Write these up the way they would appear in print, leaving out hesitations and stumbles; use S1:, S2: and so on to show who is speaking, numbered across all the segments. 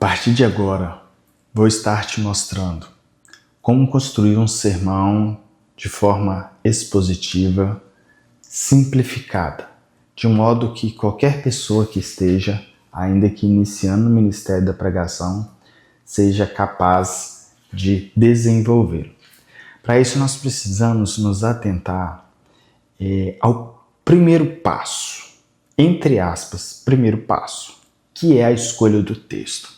S1: A partir de agora, vou estar te mostrando como construir um sermão de forma expositiva, simplificada, de modo que qualquer pessoa que esteja, ainda que iniciando o ministério da pregação, seja capaz de desenvolver. Para isso, nós precisamos nos atentar ao primeiro passo, entre aspas, primeiro passo, que é a escolha do texto.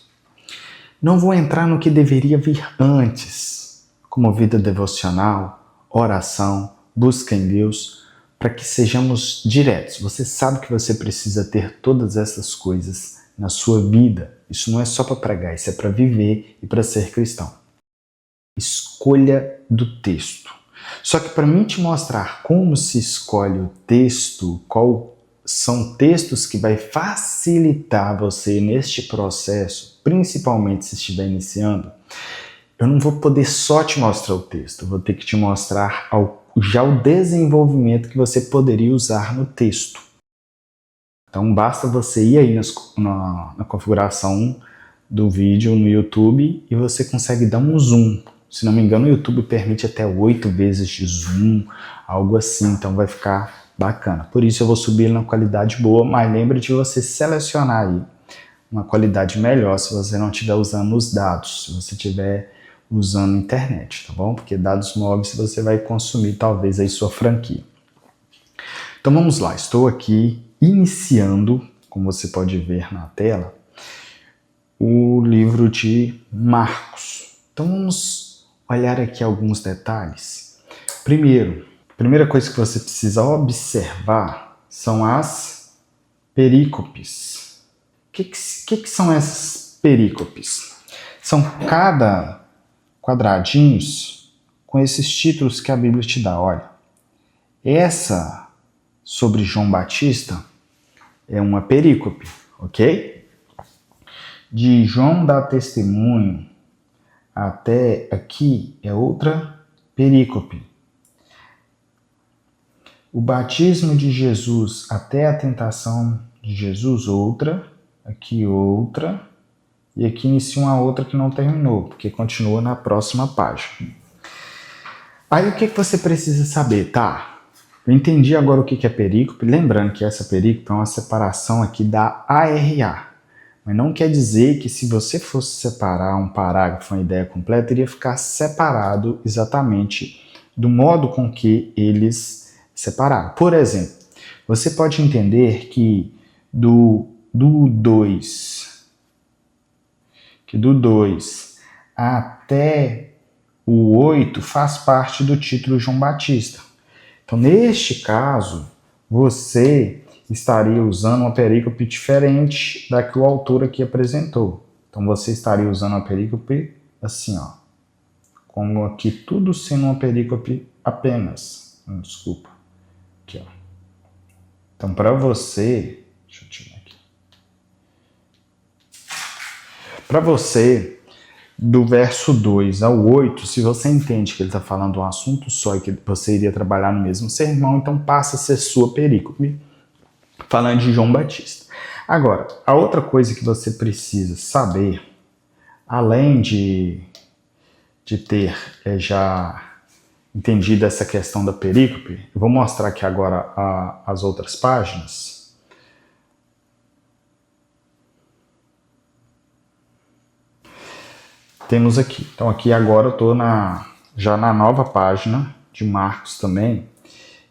S1: Não vou entrar no que deveria vir antes, como vida devocional, oração, busca em Deus, para que sejamos diretos. Você sabe que você precisa ter todas essas coisas na sua vida. Isso não é só para pregar, isso é para viver e para ser cristão. Escolha do texto. Só que para mim te mostrar como se escolhe o texto, qual são textos que vai facilitar você neste processo, principalmente se estiver iniciando, eu não vou poder só te mostrar o texto, eu vou ter que te mostrar já o desenvolvimento que você poderia usar no texto. Então basta você ir aí na configuração do vídeo no YouTube e você consegue dar um zoom. Se não me engano, o YouTube permite até 8 vezes de zoom, algo assim, então vai ficar bacana. Por isso eu vou subir na qualidade boa, mas lembre de você selecionar aí uma qualidade melhor se você não estiver usando os dados, se você estiver usando a internet, tá bom? Porque dados móveis você vai consumir talvez aí sua franquia. Então vamos lá, estou aqui iniciando, como você pode ver na tela, o livro de Marcos. Então vamos olhar aqui alguns detalhes. Primeira coisa que você precisa observar são as perícopes. O que são essas perícopes? São cada quadradinhos com esses títulos que a Bíblia te dá. Olha, essa sobre João Batista é uma perícope, ok? De João dá testemunho até aqui é outra perícope. O batismo de Jesus até a tentação de Jesus, outra, aqui outra, e aqui inicia uma outra que não terminou, porque continua na próxima página. Aí o que você precisa saber, tá? Eu entendi agora o que é perícope, lembrando que essa perícope é uma separação aqui da ARA, mas não quer dizer que se você fosse separar um parágrafo, uma ideia completa, iria ficar separado exatamente do modo com que eles separaram. Por exemplo, você pode entender que do 2 até o 8 faz parte do título João Batista. Então, neste caso, você estaria usando uma perícope diferente da que o autor aqui apresentou. Então, você estaria usando uma perícope assim, ó, como aqui tudo sendo uma perícope apenas. Desculpa. Aqui, ó. Então, para você, deixa eu tirar aqui. Para você, do verso 2 ao 8, se você entende que ele está falando um assunto só e que você iria trabalhar no mesmo sermão, então passa a ser sua perícope, falando de João Batista. Agora, a outra coisa que você precisa saber, além de ter já entendido essa questão da perícope, eu vou mostrar aqui agora as outras páginas. Temos aqui. Então aqui agora eu estou já na nova página de Marcos também.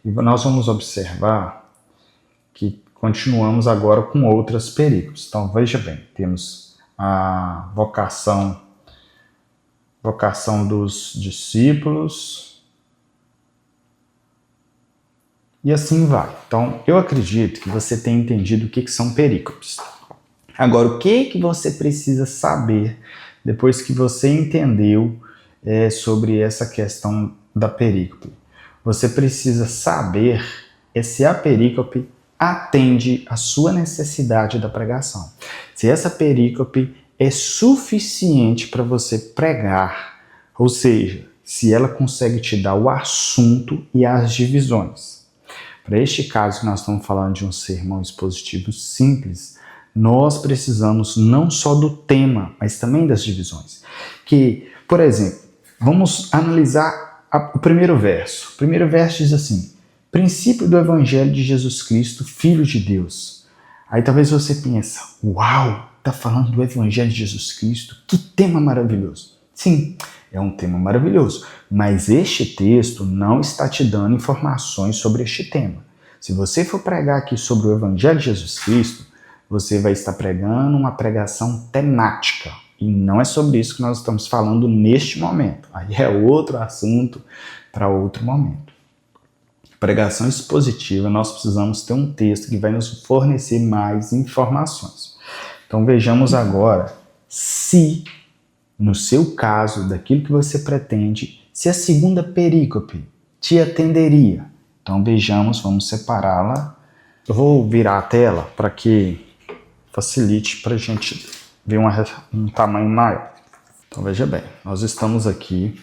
S1: E nós vamos observar que continuamos agora com outras perícopes. Então veja bem, temos a vocação dos discípulos. E assim vai. Então eu acredito que você tenha entendido o que são perícopes. Agora, o que você precisa saber depois que você entendeu sobre essa questão da perícope? Você precisa saber se a perícope atende à sua necessidade da pregação. Se essa perícope é suficiente para você pregar, ou seja, se ela consegue te dar o assunto e as divisões. Para este caso que nós estamos falando de um sermão expositivo simples, Nós precisamos não só do tema, mas também das divisões. Que, por exemplo, vamos analisar o primeiro verso. O primeiro verso diz assim: princípio do Evangelho de Jesus Cristo, Filho de Deus. Aí talvez você pense, uau, está falando do Evangelho de Jesus Cristo, que tema maravilhoso. Sim, é um tema maravilhoso, mas este texto não está te dando informações sobre este tema. Se você for pregar aqui sobre o Evangelho de Jesus Cristo, você vai estar pregando uma pregação temática. E não é sobre isso que nós estamos falando neste momento. Aí é outro assunto para outro momento. Pregação expositiva, nós precisamos ter um texto que vai nos fornecer mais informações. Então vejamos agora se, no seu caso, daquilo que você pretende, se a segunda perícope te atenderia. Então vejamos, vamos separá-la. Eu vou virar a tela para que facilite para a gente ver um tamanho maior. Então veja bem, nós estamos aqui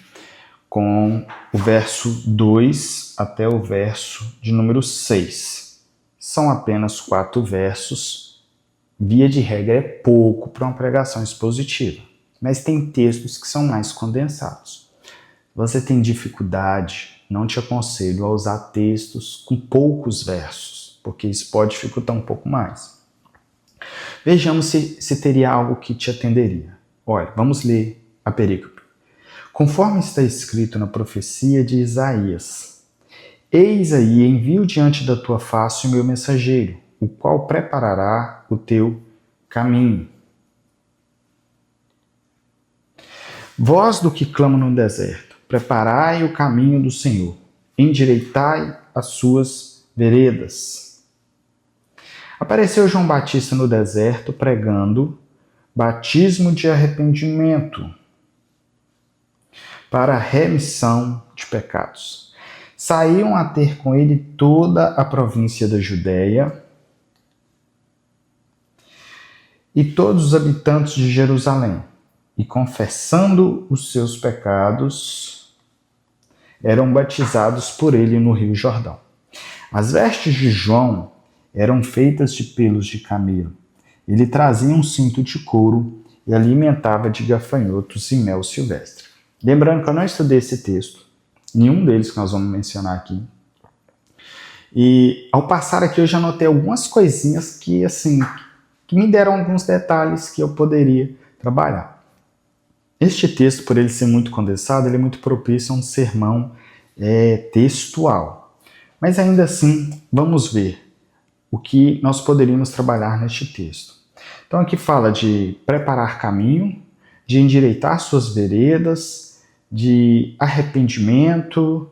S1: com o verso 2 até o verso de número 6. São apenas 4 versos. Via de regra é pouco para uma pregação expositiva, mas tem textos que são mais condensados. Você tem dificuldade, não te aconselho a usar textos com poucos versos, porque isso pode dificultar um pouco mais. Vejamos se teria algo que te atenderia. Olha, vamos ler a perícope. Conforme está escrito na profecia de Isaías: eis aí, envio diante da tua face o meu mensageiro, o qual preparará o teu caminho. Voz do que clama no deserto: preparai o caminho do Senhor, endireitai as suas veredas. Apareceu João Batista no deserto pregando batismo de arrependimento para a remissão de pecados. Saíam a ter com ele toda a província da Judéia e todos os habitantes de Jerusalém, e confessando os seus pecados, eram batizados por ele no Rio Jordão. As vestes de João eram feitas de pelos de camelo. Ele trazia um cinto de couro e alimentava de gafanhotos e mel silvestre. Lembrando que eu não estudei esse texto, nenhum deles que nós vamos mencionar aqui. E ao passar aqui eu já notei algumas coisinhas que, assim, que me deram alguns detalhes que eu poderia trabalhar. Este texto, por ele ser muito condensado, ele é muito propício a um sermão textual. Mas ainda assim, vamos ver o que nós poderíamos trabalhar neste texto. Então aqui fala de preparar caminho, de endireitar suas veredas, de arrependimento,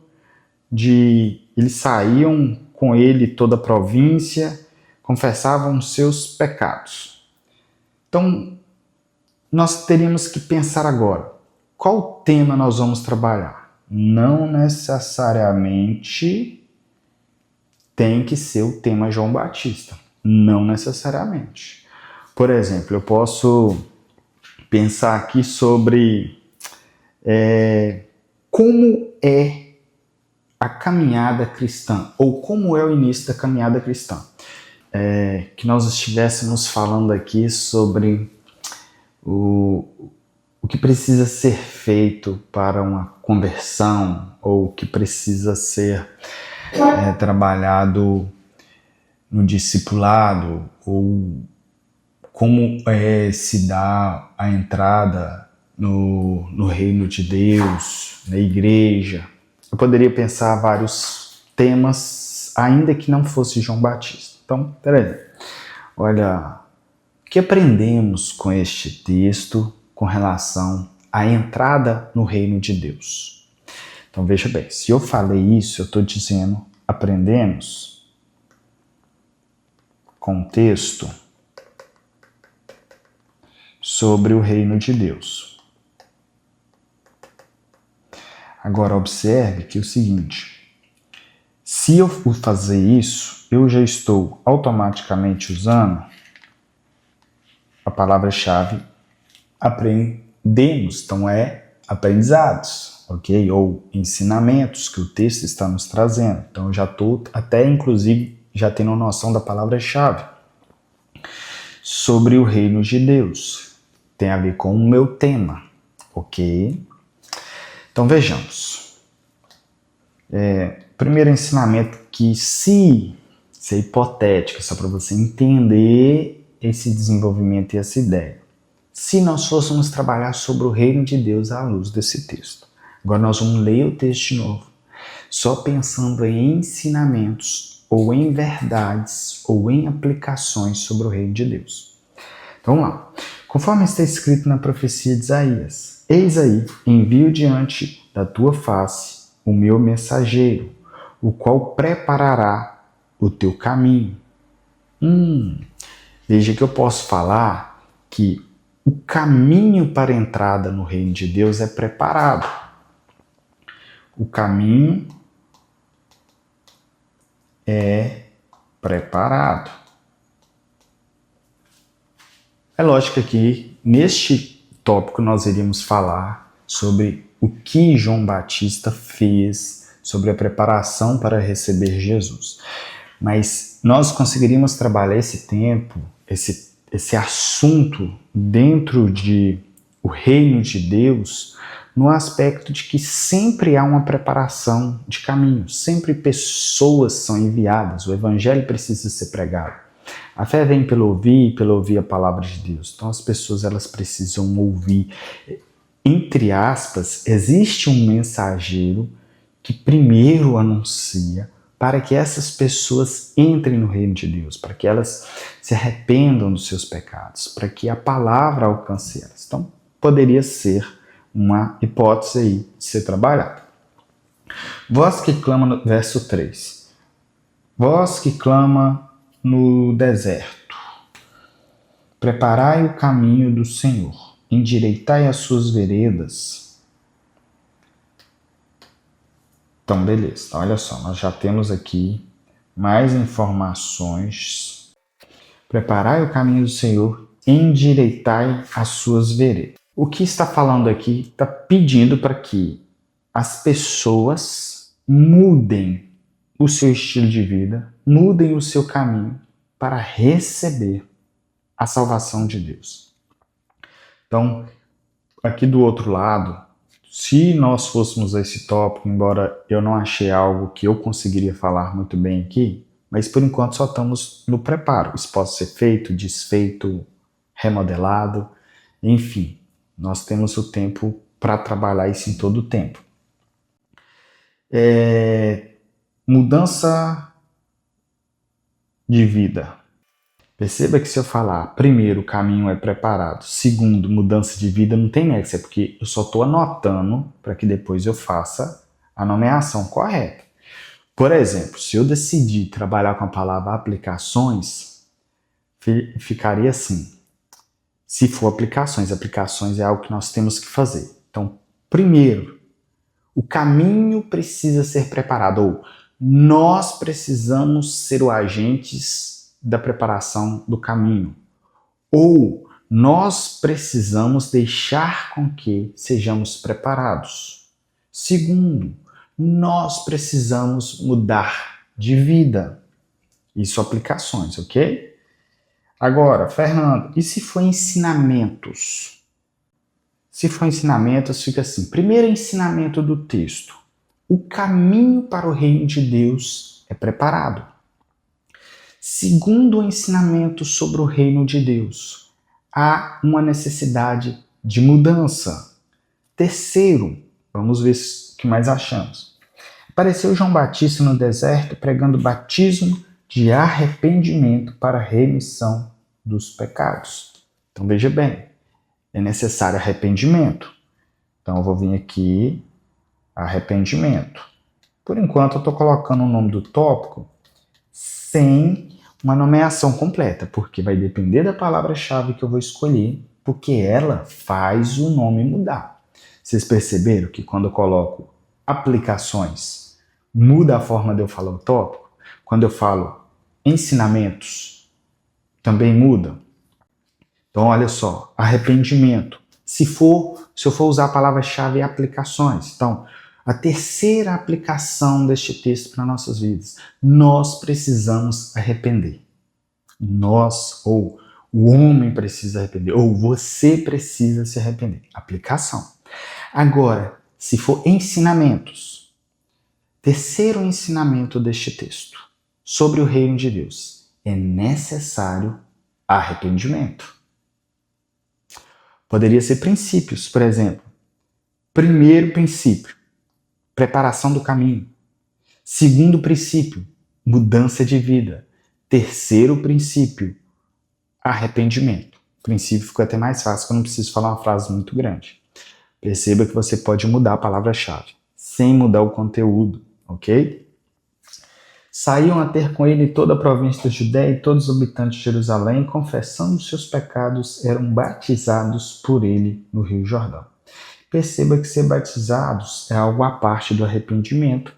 S1: de eles saíam com ele toda a província, confessavam seus pecados. Então nós teríamos que pensar agora, qual tema nós vamos trabalhar? Não necessariamente tem que ser o tema João Batista. Não necessariamente. Por exemplo, eu posso pensar aqui sobre como é a caminhada cristã, ou como é o início da caminhada cristã. Que nós estivéssemos falando aqui sobre o que precisa ser feito para uma conversão, ou o que precisa ser trabalhado no discipulado, ou como se dá a entrada no reino de Deus, na igreja. Eu poderia pensar vários temas, ainda que não fosse João Batista. Então, peraí. Olha, o que aprendemos com este texto com relação à entrada no reino de Deus? Então veja bem, se eu falei isso, eu estou dizendo, aprendemos com o texto sobre o reino de Deus. Agora observe que é o seguinte, se eu for fazer isso, eu já estou automaticamente usando a palavra-chave aprendemos, então aprendizados, ok? Ou ensinamentos que o texto está nos trazendo. Então eu já estou até inclusive já tendo noção da palavra-chave. sobre o reino de Deus. Tem a ver com o meu tema, ok? Então vejamos. Primeiro ensinamento que isso é hipotético, só para você entender esse desenvolvimento e essa ideia. Se nós fôssemos trabalhar sobre o reino de Deus à luz desse texto. Agora nós vamos ler o texto de novo. Só pensando em ensinamentos, ou em verdades, ou em aplicações sobre o reino de Deus. Então vamos lá. Conforme está escrito na profecia de Isaías: eis aí, envio diante da tua face o meu mensageiro, o qual preparará o teu caminho. Veja que eu posso falar que o caminho para a entrada no reino de Deus é preparado. O caminho é preparado. É lógico que neste tópico nós iríamos falar sobre o que João Batista fez, sobre a preparação para receber Jesus. Mas nós conseguiríamos trabalhar esse tempo, esse assunto dentro de o reino de Deus, no aspecto de que sempre há uma preparação de caminho, sempre pessoas são enviadas, o evangelho precisa ser pregado. A fé vem pelo ouvir a palavra de Deus. Então as pessoas elas precisam ouvir. Entre aspas, existe um mensageiro que primeiro anuncia para que essas pessoas entrem no reino de Deus, para que elas se arrependam dos seus pecados, para que a palavra alcance elas. Então poderia ser uma hipótese aí de ser trabalhada. Voz que clama no verso 3. Voz que clama no deserto. Preparai o caminho do Senhor, endireitai as suas veredas. Então, beleza. Então, olha só, nós já temos aqui mais informações. Preparai o caminho do Senhor, endireitai as suas veredas. O que está falando aqui está pedindo para que as pessoas mudem o seu estilo de vida, mudem o seu caminho para receber a salvação de Deus. Então, aqui do outro lado, se nós fôssemos a esse tópico, embora eu não achei algo que eu conseguiria falar muito bem aqui, mas por enquanto só estamos no preparo. Isso pode ser feito, desfeito, remodelado, enfim. Nós temos o tempo para trabalhar isso em todo o tempo. Mudança de vida. Perceba que se eu falar, primeiro, o caminho é preparado, segundo, mudança de vida, não tem nexo, é porque eu só estou anotando para que depois eu faça a nomeação correta. Por exemplo, se eu decidir trabalhar com a palavra aplicações, ficaria assim. Se for aplicações é algo que nós temos que fazer. Então, primeiro, o caminho precisa ser preparado, ou nós precisamos ser os agentes da preparação do caminho, ou nós precisamos deixar com que sejamos preparados. Segundo, nós precisamos mudar de vida. Isso aplicações, ok? Agora, Fernando, e se for ensinamentos? Se for ensinamentos, fica assim. Primeiro ensinamento do texto. O caminho para o reino de Deus é preparado. Segundo ensinamento sobre o reino de Deus, há uma necessidade de mudança. Terceiro, vamos ver o que mais achamos. Apareceu João Batista no deserto pregando batismo de arrependimento para remissão dos pecados. Então veja bem, é necessário arrependimento. Então eu vou vir aqui, arrependimento. Por enquanto eu estou colocando o nome do tópico sem uma nomeação completa, porque vai depender da palavra-chave que eu vou escolher, porque ela faz o nome mudar. Vocês perceberam que quando eu coloco aplicações, muda a forma de eu falar o tópico? Quando eu falo ensinamentos, também muda. Então, olha só, arrependimento. Se eu for usar a palavra-chave aplicações, então, a terceira aplicação deste texto para nossas vidas, nós precisamos arrepender. Nós, ou o homem precisa arrepender, ou você precisa se arrepender. Aplicação. Agora, se for ensinamentos, terceiro ensinamento deste texto, sobre o reino de Deus, é necessário arrependimento. Poderia ser princípios, por exemplo. Primeiro princípio, preparação do caminho. Segundo princípio, mudança de vida. Terceiro princípio, arrependimento. O princípio ficou até mais fácil, porque eu não preciso falar uma frase muito grande. Perceba que você pode mudar a palavra-chave, sem mudar o conteúdo, ok? Saíam a ter com ele toda a província da Judéia e todos os habitantes de Jerusalém, confessando seus pecados, eram batizados por ele no Rio Jordão. Perceba que ser batizados é algo à parte do arrependimento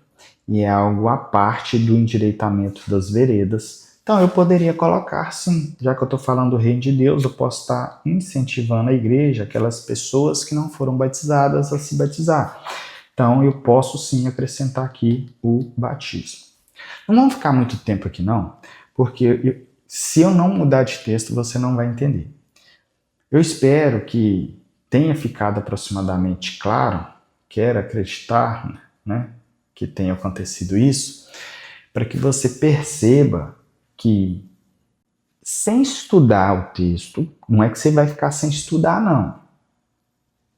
S1: e é algo à parte do endireitamento das veredas. Então eu poderia colocar, sim, já que eu estou falando do reino de Deus, eu posso estar incentivando a igreja, aquelas pessoas que não foram batizadas, a se batizar. Então eu posso sim acrescentar aqui o batismo. Não vamos ficar muito tempo aqui não, porque se eu não mudar de texto, você não vai entender. Eu espero que tenha ficado aproximadamente claro, quero acreditar, né, que tenha acontecido isso, para que você perceba que sem estudar o texto, não é que você vai ficar sem estudar não.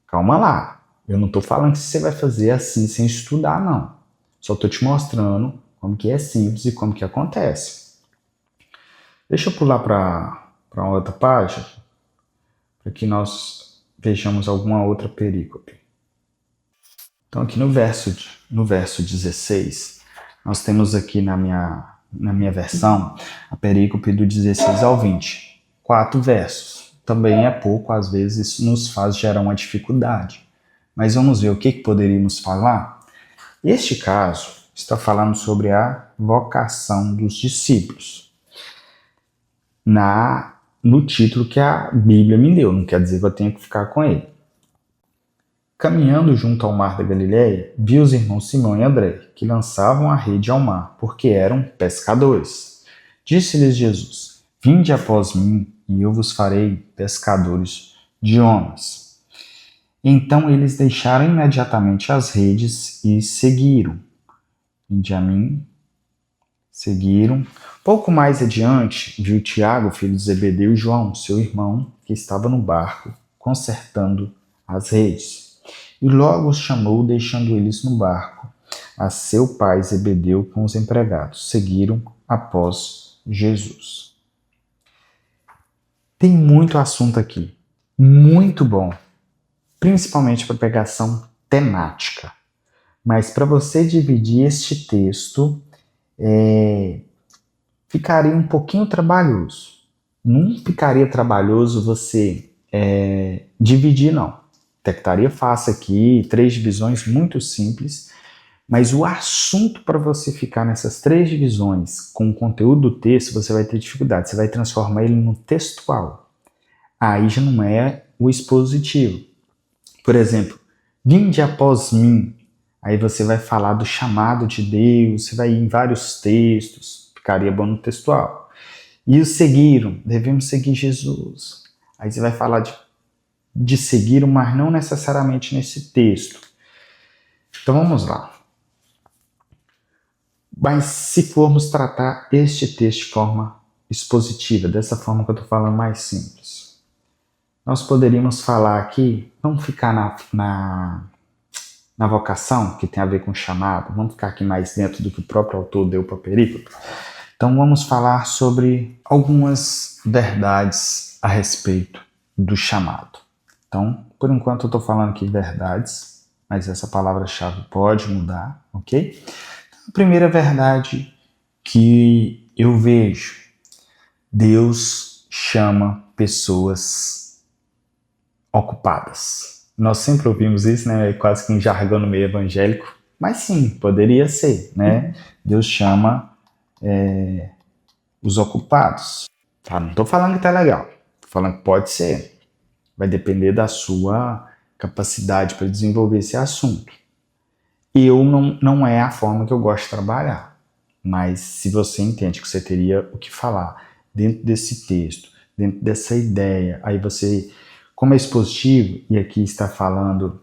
S1: Calma lá, eu não estou falando que você vai fazer assim sem estudar não. Só estou te mostrando como que é simples e como que acontece. Deixa eu pular para outra página, para que nós vejamos alguma outra perícope. Então aqui no verso 16, nós temos aqui na minha versão a perícope do 16 ao 20. 4 versos. Também é pouco, às vezes isso nos faz gerar uma dificuldade. Mas vamos ver o que poderíamos falar. Este caso está falando sobre a vocação dos discípulos. No título que a Bíblia me deu, não quer dizer que eu tenha que ficar com ele. Caminhando junto ao mar da Galileia, viu os irmãos Simão e André, que lançavam a rede ao mar, porque eram pescadores. Disse-lhes Jesus: Vinde após mim, e eu vos farei pescadores de homens. Então eles deixaram imediatamente as redes e seguiram. Vinde a mim, seguiram. Pouco mais adiante, viu Tiago, filho de Zebedeu, e João, seu irmão, que estava no barco, consertando as redes. E logo os chamou, deixando eles no barco, a seu pai Zebedeu com os empregados. Seguiram após Jesus. Tem muito assunto aqui, muito bom, principalmente para pregação temática. Mas para você dividir este texto, ficaria um pouquinho trabalhoso. Não ficaria trabalhoso você dividir, não. Até que estaria fácil aqui, 3 divisões muito simples, mas o assunto para você ficar nessas 3 divisões com o conteúdo do texto, você vai ter dificuldade, você vai transformar ele no textual. Aí já não é o expositivo. Por exemplo, vinde após mim, aí você vai falar do chamado de Deus, você vai ir em vários textos, ficaria bom no textual. E os seguiram, devemos seguir Jesus. Aí você vai falar de seguir, mas não necessariamente nesse texto. Então vamos lá. Mas se formos tratar este texto de forma expositiva, dessa forma que eu estou falando mais simples, nós poderíamos falar aqui, vamos ficar na vocação, que tem a ver com chamado, vamos ficar aqui mais dentro do que o próprio autor deu para a perícope. Então vamos falar sobre algumas verdades a respeito do chamado. Então, por enquanto eu estou falando aqui verdades, mas essa palavra-chave pode mudar, ok? A primeira verdade que eu vejo, Deus chama pessoas ocupadas. Nós sempre ouvimos isso, né? Quase que um jargão no meio evangélico, mas sim, poderia ser, né? Deus chama os ocupados. Tá? Não estou falando que tá legal, estou falando que pode ser. Vai depender da sua capacidade para desenvolver esse assunto. Eu não é a forma que eu gosto de trabalhar, mas se você entende que você teria o que falar dentro desse texto, dentro dessa ideia. Aí você, como é expositivo, e aqui está falando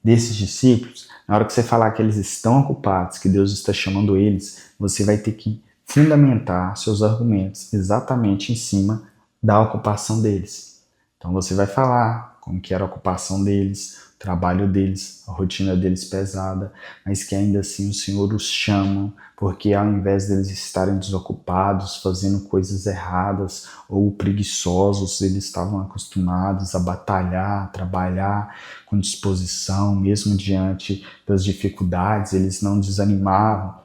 S1: desses discípulos, na hora que você falar que eles estão ocupados, que Deus está chamando eles, você vai ter que fundamentar seus argumentos exatamente em cima da ocupação deles. Então você vai falar como que era a ocupação deles, o trabalho deles, a rotina deles pesada, mas que ainda assim o Senhor os chama, porque ao invés deles estarem desocupados, fazendo coisas erradas ou preguiçosos, eles estavam acostumados a batalhar, a trabalhar com disposição, mesmo diante das dificuldades, eles não desanimavam.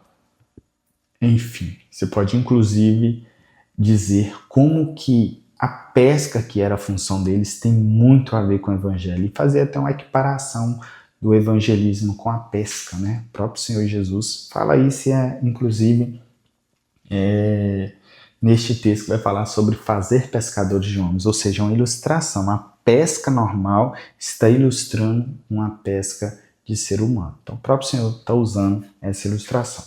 S1: Enfim, você pode inclusive dizer como que a pesca, que era a função deles, tem muito a ver com o evangelho, e fazer até uma equiparação do evangelismo com a pesca, né? O próprio Senhor Jesus fala isso, inclusive neste texto que vai falar sobre fazer pescadores de homens, ou seja, uma ilustração. A pesca normal está ilustrando uma pesca de ser humano. Então o próprio Senhor está usando essa ilustração.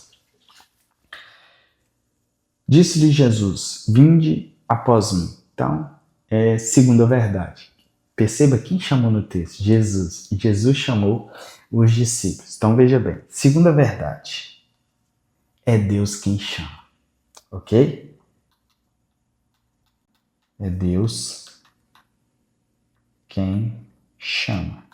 S1: Disse-lhe Jesus: vinde após mim. Então, é segunda verdade. Perceba quem chamou no texto: Jesus. E Jesus chamou os discípulos. Então, veja bem. Segunda verdade. É Deus quem chama. Ok? É Deus quem chama.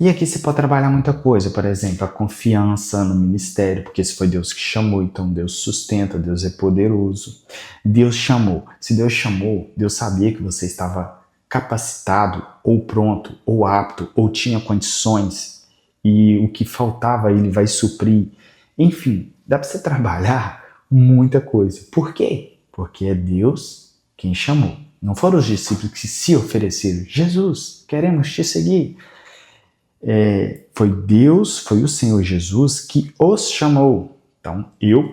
S1: E aqui você pode trabalhar muita coisa, por exemplo, a confiança no ministério, porque se foi Deus que chamou, então Deus sustenta, Deus é poderoso. Deus chamou. Se Deus chamou, Deus sabia que você estava capacitado, ou pronto, ou apto, ou tinha condições, e o que faltava Ele vai suprir. Enfim, dá para você trabalhar muita coisa. Por quê? Porque é Deus quem chamou. Não foram os discípulos que se ofereceram. Jesus, queremos te seguir. Foi Deus, foi o Senhor Jesus que os chamou. Então, eu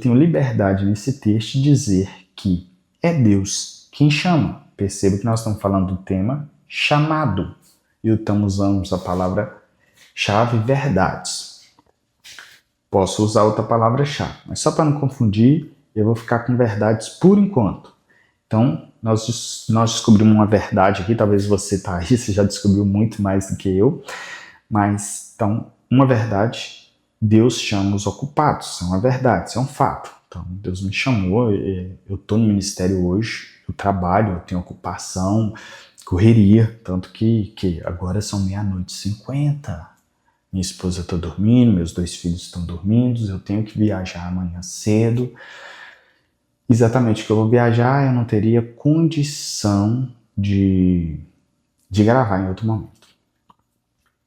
S1: tenho liberdade nesse texto de dizer que é Deus quem chama. Perceba que nós estamos falando do tema chamado. E estamos usando a palavra-chave verdades. Posso usar outra palavra-chave, mas só para não confundir, eu vou ficar com verdades por enquanto. Então, nós descobrimos uma verdade aqui, talvez você está aí, você já descobriu muito mais do que eu, mas, então, uma verdade, Deus chama os ocupados, isso é uma verdade, isso é um fato. Então, Deus me chamou, eu estou no ministério hoje, eu trabalho, eu tenho ocupação, correria, tanto que agora são 00:50, minha esposa está dormindo, meus 2 filhos estão dormindo, eu tenho que viajar amanhã cedo. Exatamente que eu vou viajar, eu não teria condição de gravar em outro momento.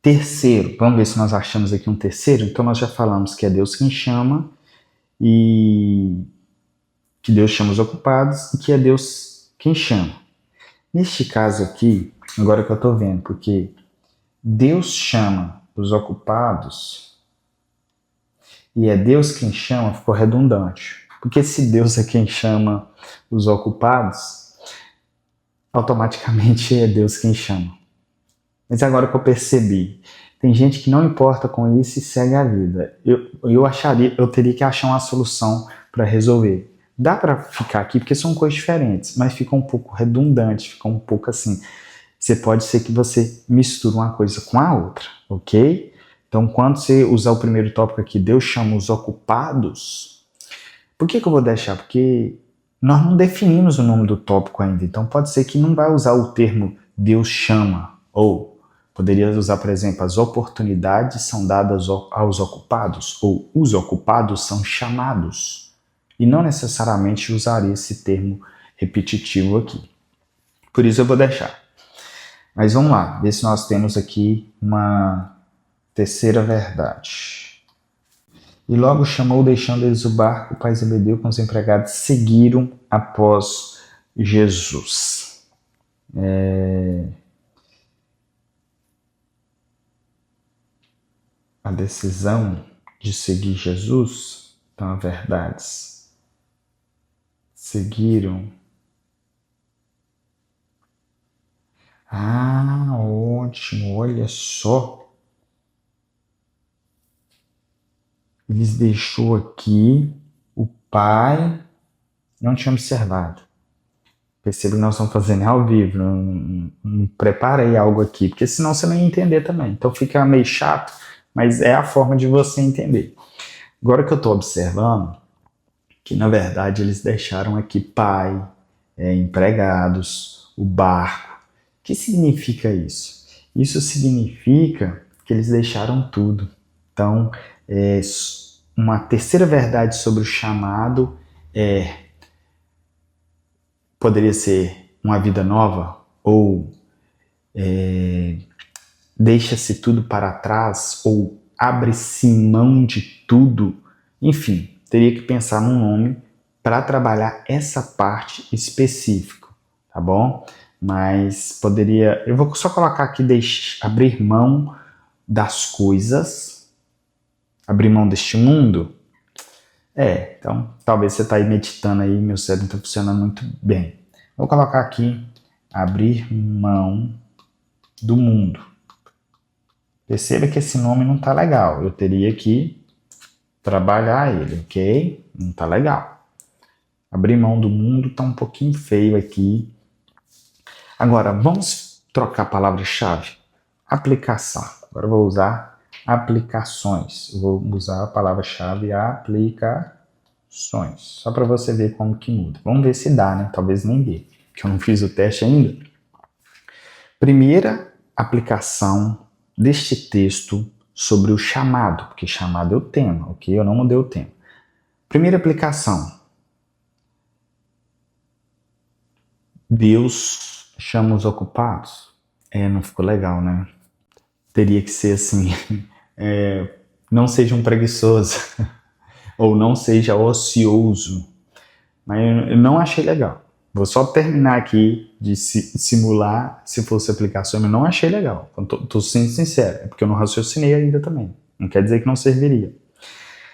S1: Terceiro, vamos ver se nós achamos aqui um terceiro. Então nós já falamos que é Deus quem chama, e que Deus chama os ocupados, e que é Deus quem chama. Neste caso aqui, agora que eu estou vendo, porque Deus chama os ocupados e é Deus quem chama, ficou redundante. Porque se Deus é quem chama os ocupados, automaticamente é Deus quem chama. Mas agora que eu percebi, tem gente que não importa com isso e segue a vida. Eu teria que achar uma solução para resolver. Dá para ficar aqui porque são coisas diferentes, mas fica um pouco redundante, fica um pouco assim. Pode ser que você misture uma coisa com a outra, ok? Então, quando você usar o primeiro tópico aqui, Deus chama os ocupados. Por que eu vou deixar? Porque nós não definimos o nome do tópico ainda. Então, pode ser que não vai usar o termo Deus chama, ou poderia usar, por exemplo, as oportunidades são dadas aos ocupados, ou os ocupados são chamados. E não necessariamente usaria esse termo repetitivo aqui. Por isso eu vou deixar. Mas vamos lá, ver se nós temos aqui uma terceira verdade. E logo chamou, deixando eles o barco, o pai Zebedeu com os empregados seguiram após Jesus. A decisão de seguir Jesus, então, as verdades, seguiram. Ótimo, olha só. Eles deixou aqui o pai Não tinha observado. Perceba que nós estamos fazendo ao vivo, não preparei algo aqui, porque senão você não ia entender também. Então fica meio chato, mas é a forma de você entender. Agora que eu estou observando, que na verdade eles deixaram aqui pai, empregados, o barco. O que significa isso? Isso significa que eles deixaram tudo. Então, uma terceira verdade sobre o chamado poderia ser uma vida nova ou deixa-se tudo para trás ou abre-se mão de tudo. Enfim, teria que pensar num nome para trabalhar essa parte específica, tá bom? Mas poderia, eu vou só colocar aqui abrir mão das coisas, abrir mão deste mundo. Então talvez você está aí meditando aí, meu cérebro não está funcionando muito bem. Vou colocar aqui abrir mão do mundo. Perceba que esse nome não está legal. Eu teria que trabalhar ele, ok? Não está legal. Abrir mão do mundo está um pouquinho feio aqui. Agora, vamos trocar a palavra-chave. Aplicação. Agora eu vou usar aplicações. Eu vou usar a palavra-chave aplicações. Só para você ver como que muda. Vamos ver se dá, né? Talvez nem dê, que eu não fiz o teste ainda. Primeira aplicação deste texto sobre o chamado, porque chamado é o tema, ok? Eu não mudei o tema. Primeira aplicação. Deus chama os ocupados. Não ficou legal, né? Teria que ser assim, não seja um preguiçoso, ou não seja ocioso. Mas eu não achei legal. Vou só terminar aqui de simular se fosse aplicação, mas eu não achei legal. Estou sendo sincero, é porque eu não raciocinei ainda também. Não quer dizer que não serviria.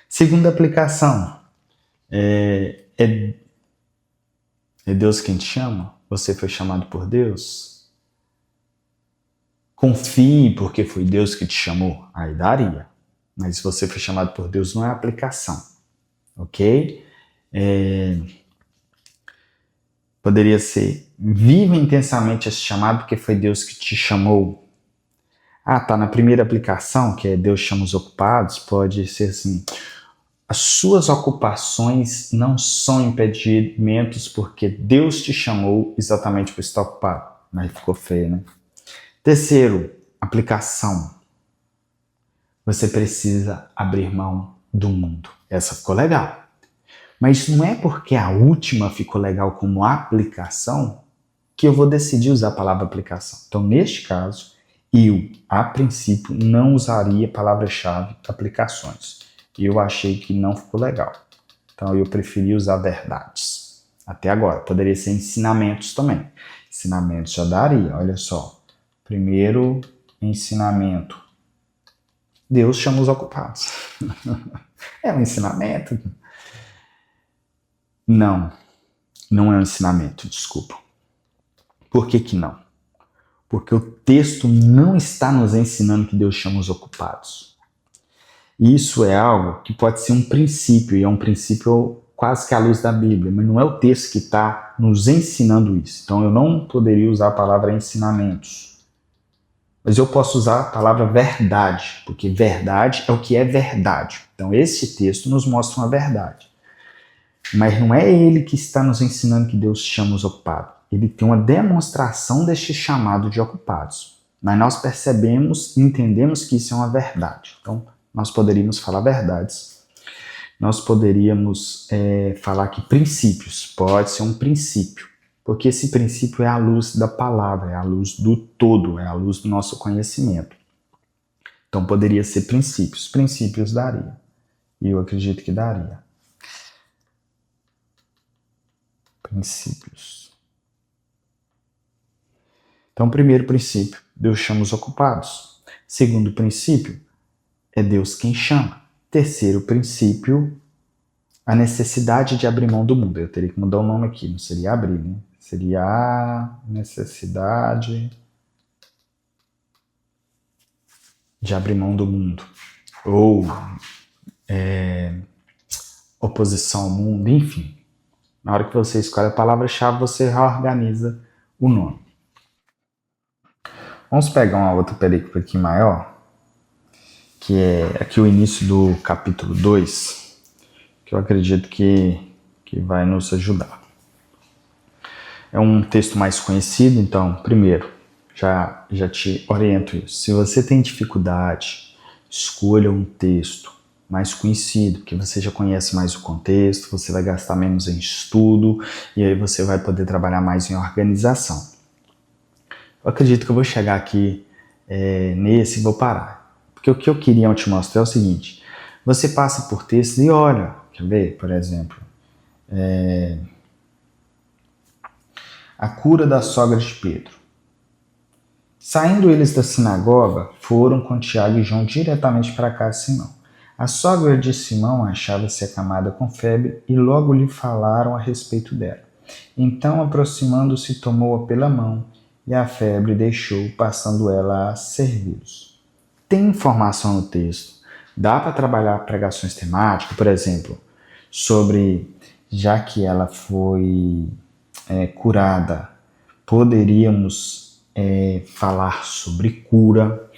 S1: Segunda aplicação. É Deus quem te chama? Você foi chamado por Deus? Confie porque foi Deus que te chamou. Aí daria. Mas se você foi chamado por Deus, não é aplicação. Ok? Poderia ser, viva intensamente esse chamado porque foi Deus que te chamou. Tá na primeira aplicação, que é Deus chama os ocupados, pode ser assim, as suas ocupações não são impedimentos porque Deus te chamou exatamente por estar ocupado. Mas ficou feio, né? Terceiro, aplicação. Você precisa abrir mão do mundo. Essa ficou legal. Mas não é porque a última ficou legal como aplicação que eu vou decidir usar a palavra aplicação. Então, neste caso, eu, a princípio, não usaria a palavra-chave aplicações. Eu achei que não ficou legal. Então, eu preferi usar verdades. Até agora. Poderia ser ensinamentos também. Ensinamentos já daria, olha só. Primeiro ensinamento. Deus chama os ocupados. É um ensinamento? Não é um ensinamento, desculpa. Por que não? Porque o texto não está nos ensinando que Deus chama os ocupados. Isso é algo que pode ser um princípio, e é um princípio quase que à luz da Bíblia, mas não é o texto que está nos ensinando isso. Então eu não poderia usar a palavra ensinamentos. Mas eu posso usar a palavra verdade, porque verdade é o que é verdade. Então esse texto nos mostra uma verdade. Mas não é ele que está nos ensinando que Deus chama os ocupados. Ele tem uma demonstração deste chamado de ocupados. Mas nós percebemos e entendemos que isso é uma verdade. Então, nós poderíamos falar verdades. Nós poderíamos falar que princípios. Pode ser um princípio. Porque esse princípio é a luz da palavra, é a luz do todo, é a luz do nosso conhecimento. Então, poderia ser princípios. Princípios daria. E eu acredito que daria. Princípios. Então, primeiro princípio, Deus chama os ocupados. Segundo princípio, é Deus quem chama. Terceiro princípio, a necessidade de abrir mão do mundo. Eu teria que mudar o nome aqui, não seria abrir, né? Seria a necessidade de abrir mão do mundo. Ou oposição ao mundo, enfim. Na hora que você escolhe a palavra-chave, você reorganiza o nome. Vamos pegar uma outra perícope aqui maior, que é aqui o início do capítulo 2, que eu acredito que vai nos ajudar. É um texto mais conhecido, então, primeiro, já te oriento isso. Se você tem dificuldade, escolha um texto mais conhecido, porque você já conhece mais o contexto, você vai gastar menos em estudo e aí você vai poder trabalhar mais em organização. Eu acredito que eu vou chegar aqui nesse e vou parar. Porque o que eu queria te mostrar é o seguinte: você passa por textos e olha, quer ver, por exemplo, a cura da sogra de Pedro. Saindo eles da sinagoga, foram com Tiago e João diretamente para a casa de Simão. A sogra de Simão achava-se acamada com febre e logo lhe falaram a respeito dela. Então, aproximando-se, tomou-a pela mão e a febre deixou, passando ela a servi-los. Tem informação no texto. Dá para trabalhar pregações temáticas, por exemplo, sobre, já que ela foi curada, poderíamos falar sobre cura,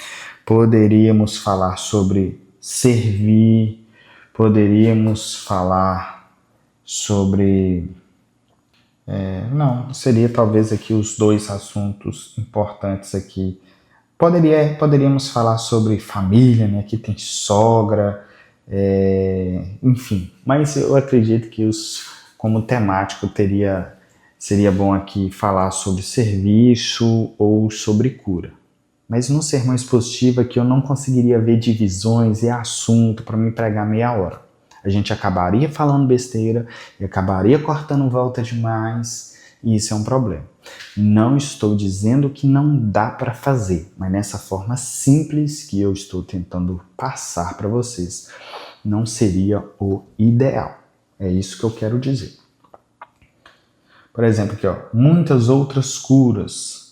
S1: poderíamos falar sobre servir, poderíamos falar sobre... não, seria talvez aqui os dois assuntos importantes aqui. Poderíamos falar sobre família, né? Aqui tem sogra, enfim. Mas eu acredito que como temático seria bom aqui falar sobre serviço ou sobre cura. Mas no sermão expositivo aqui eu não conseguiria ver divisões e assunto para me pregar meia hora. A gente acabaria falando besteira e acabaria cortando volta demais, e isso é um problema. Não estou dizendo que não dá para fazer, mas nessa forma simples que eu estou tentando passar para vocês, não seria o ideal. É isso que eu quero dizer. Por exemplo, aqui, ó, muitas outras curas.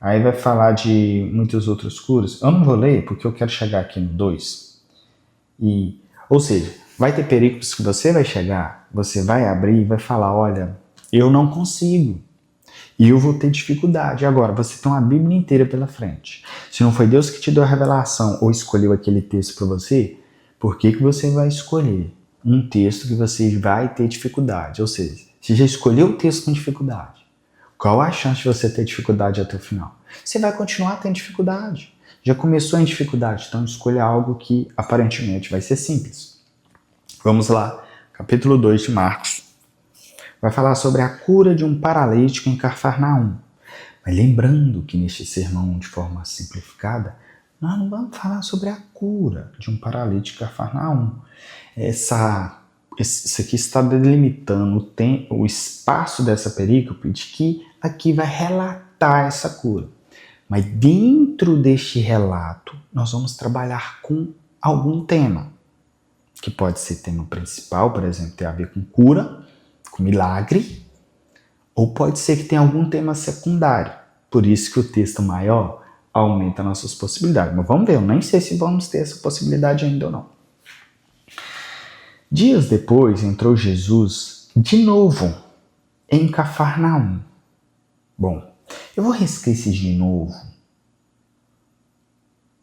S1: Aí vai falar de muitas outras curas. Eu não vou ler porque eu quero chegar aqui no 2. Ou seja, vai ter perícopes que você vai chegar, você vai abrir e vai falar, olha, eu não consigo. E eu vou ter dificuldade. Agora, você tem uma Bíblia inteira pela frente. Se não foi Deus que te deu a revelação ou escolheu aquele texto para você, por que você vai escolher um texto que você vai ter dificuldade? Ou seja, se já escolheu o texto com dificuldade, qual a chance de você ter dificuldade até o final? Você vai continuar tendo dificuldade. Já começou em dificuldade, então escolha algo que aparentemente vai ser simples. Vamos lá, capítulo 2 de Marcos. Vai falar sobre a cura de um paralítico em Cafarnaum. Mas lembrando que neste sermão, de forma simplificada, nós não vamos falar sobre a cura de um paralítico em Cafarnaum. Isso aqui está delimitando o espaço dessa perícope de que aqui vai relatar essa cura. Mas dentro deste relato, nós vamos trabalhar com algum tema, que pode ser tema principal, por exemplo, ter a ver com cura, com milagre, ou pode ser que tenha algum tema secundário. Por isso que o texto maior aumenta nossas possibilidades. Mas vamos ver, eu nem sei se vamos ter essa possibilidade ainda ou não. Dias depois entrou Jesus de novo em Cafarnaum. Bom, eu vou riscar esse de novo,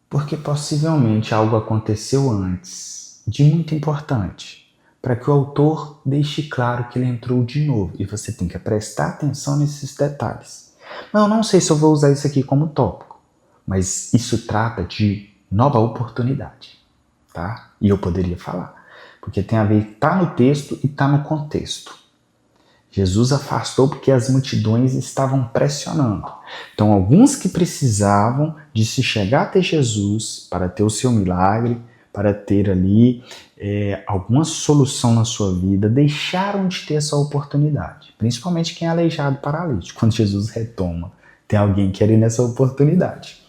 S1: porque possivelmente algo aconteceu antes, de muito importante, para que o autor deixe claro que ele entrou de novo. E você tem que prestar atenção nesses detalhes. Mas eu não sei se eu vou usar isso aqui como tópico, mas isso trata de nova oportunidade, tá? E eu poderia falar, porque tem a ver, tá no texto e tá no contexto. Jesus afastou porque as multidões estavam pressionando. Então, alguns que precisavam de se chegar até Jesus para ter o seu milagre, para ter ali alguma solução na sua vida, deixaram de ter essa oportunidade. Principalmente quem é aleijado, paralítico. Quando Jesus retoma, tem alguém querendo essa oportunidade.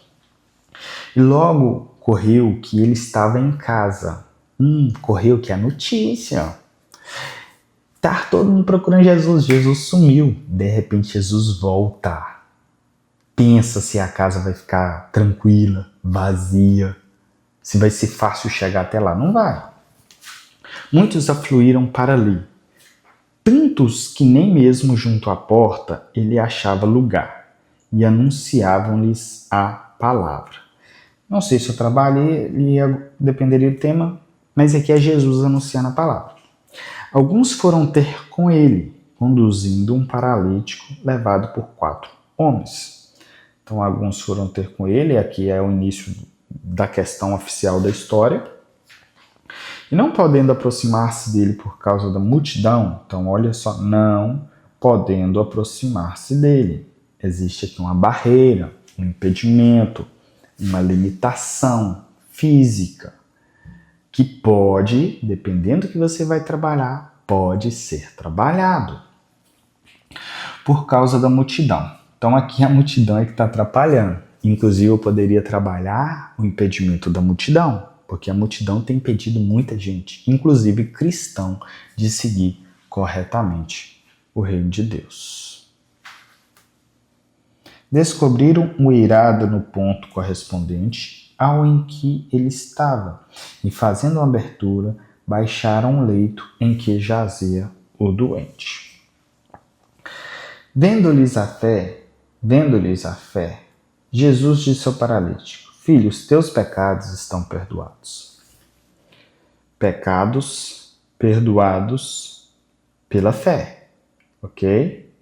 S1: E logo correu que ele estava em casa. Correu que é a notícia. Tá todo mundo procurando Jesus. Jesus sumiu. De repente, Jesus volta. Pensa se a casa vai ficar tranquila, vazia, se vai ser fácil chegar até lá. Não vai. Muitos afluíram para ali. tantos que nem mesmo junto à porta ele achava lugar, e anunciavam-lhes a palavra. Não sei se eu trabalhei, dependeria do tema, mas aqui é Jesus anunciando a palavra. Alguns foram ter com ele, conduzindo um paralítico levado por 4 homens. Então, alguns foram ter com ele, aqui é o início da questão oficial da história. E não podendo aproximar-se dele por causa da multidão, então olha só, não podendo aproximar-se dele. Existe aqui uma barreira, um impedimento, uma limitação física, que pode, dependendo do que você vai trabalhar, pode ser trabalhado por causa da multidão. Então aqui a multidão é que está atrapalhando. Inclusive eu poderia trabalhar o impedimento da multidão, porque a multidão tem impedido muita gente, inclusive cristão, de seguir corretamente o reino de Deus. Descobriram o eirado no ponto correspondente ao em que ele estava, e fazendo uma abertura, baixaram o leito em que jazia o doente. Vendo-lhes a fé, Jesus disse ao paralítico: Filho, os teus pecados estão perdoados. Pecados perdoados pela fé, ok?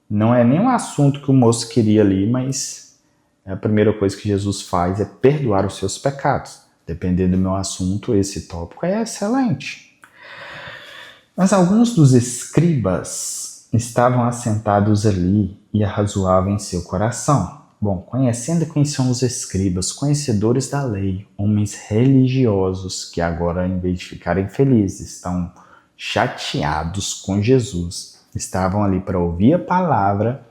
S1: Não é nem um assunto que o moço queria ali, mas a primeira coisa que Jesus faz é perdoar os seus pecados. Dependendo do meu assunto, esse tópico é excelente. Mas alguns dos escribas estavam assentados ali e arrazoavam em seu coração. Bom, conhecendo quem são os escribas, conhecedores da lei, homens religiosos que agora, em vez de ficarem felizes, estão chateados com Jesus, estavam ali para ouvir a palavra,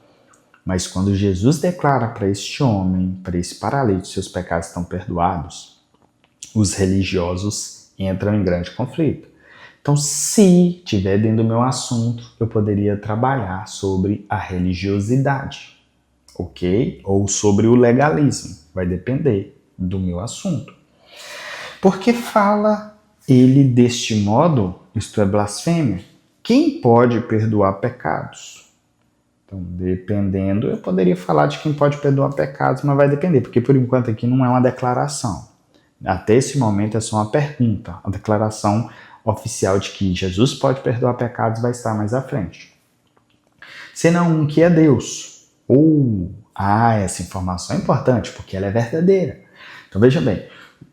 S1: mas quando Jesus declara para este homem, para esse paralítico, seus pecados estão perdoados, os religiosos entram em grande conflito. Então, se tiver dentro do meu assunto, eu poderia trabalhar sobre a religiosidade, ok? Ou sobre o legalismo, vai depender do meu assunto. Porque fala ele deste modo, isto é blasfêmia, quem pode perdoar pecados? Então, dependendo, eu poderia falar de quem pode perdoar pecados, mas vai depender, porque por enquanto aqui não é uma declaração. Até esse momento é só uma pergunta. A declaração oficial de que Jesus pode perdoar pecados vai estar mais à frente. Senão um que é Deus. Essa informação é importante, porque ela é verdadeira. Então veja bem,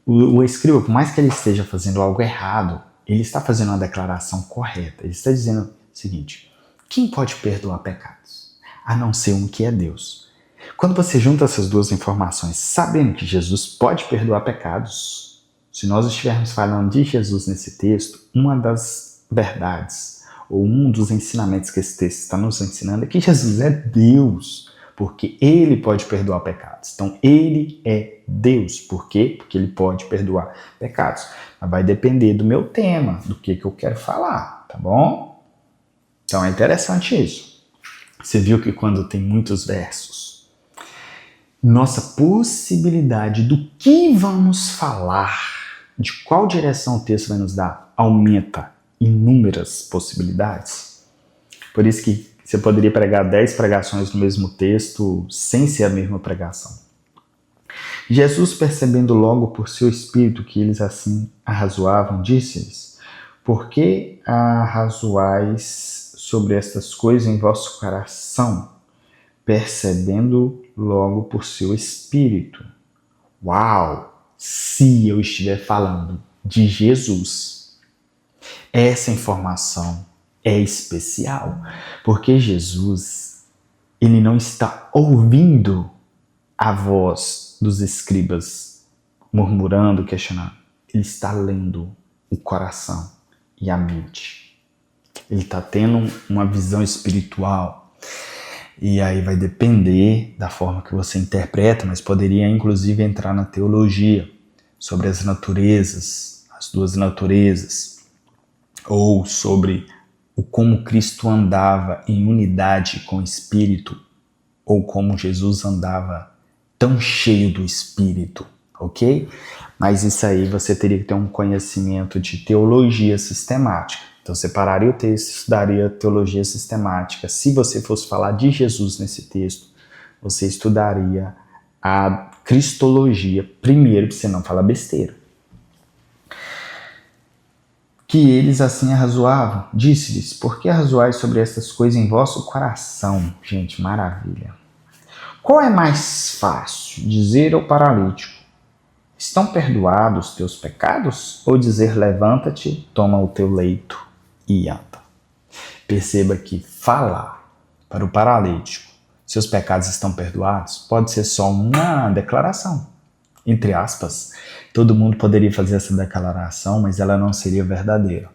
S1: o escriba, por mais que ele esteja fazendo algo errado, ele está fazendo uma declaração correta. Ele está dizendo o seguinte: quem pode perdoar pecados? A não ser um que é Deus. Quando você junta essas duas informações, sabendo que Jesus pode perdoar pecados, se nós estivermos falando de Jesus nesse texto, uma das verdades, ou um dos ensinamentos que esse texto está nos ensinando é que Jesus é Deus, porque ele pode perdoar pecados. Então, ele é Deus. Por quê? Porque ele pode perdoar pecados. Mas vai depender do meu tema, do que eu quero falar, tá bom? Então, é interessante isso. Você viu que quando tem muitos versos, nossa possibilidade do que vamos falar, de qual direção o texto vai nos dar, aumenta inúmeras possibilidades. Por isso que você poderia pregar 10 pregações no mesmo texto sem ser a mesma pregação. Jesus, percebendo logo por seu espírito que eles assim arrazoavam, disse-lhes: Por que arrazoais sobre estas coisas em vosso coração, percebendo logo por seu espírito? Uau! Se eu estiver falando de Jesus, essa informação é especial, porque Jesus, ele não está ouvindo a voz dos escribas murmurando, questionando. Ele está lendo o coração e a mente. Ele está tendo uma visão espiritual. E aí vai depender da forma que você interpreta, mas poderia inclusive entrar na teologia sobre as naturezas, as duas naturezas, ou sobre o como Cristo andava em unidade com o Espírito, ou como Jesus andava tão cheio do Espírito, ok? Mas isso aí você teria que ter um conhecimento de teologia sistemática. Então você pararia o texto e estudaria teologia sistemática. Se você fosse falar de Jesus nesse texto, você estudaria a cristologia primeiro, para você não falar besteira. Que eles assim arrazoavam, disse-lhes, por que arrazoais sobre estas coisas em vosso coração? Gente, maravilha. Qual é mais fácil, dizer ao paralítico, estão perdoados os teus pecados? Ou dizer, levanta-te, toma o teu leito e anda? Perceba que falar para o paralítico, seus pecados estão perdoados, pode ser só uma declaração, entre aspas. Todo mundo poderia fazer essa declaração, mas ela não seria verdadeira.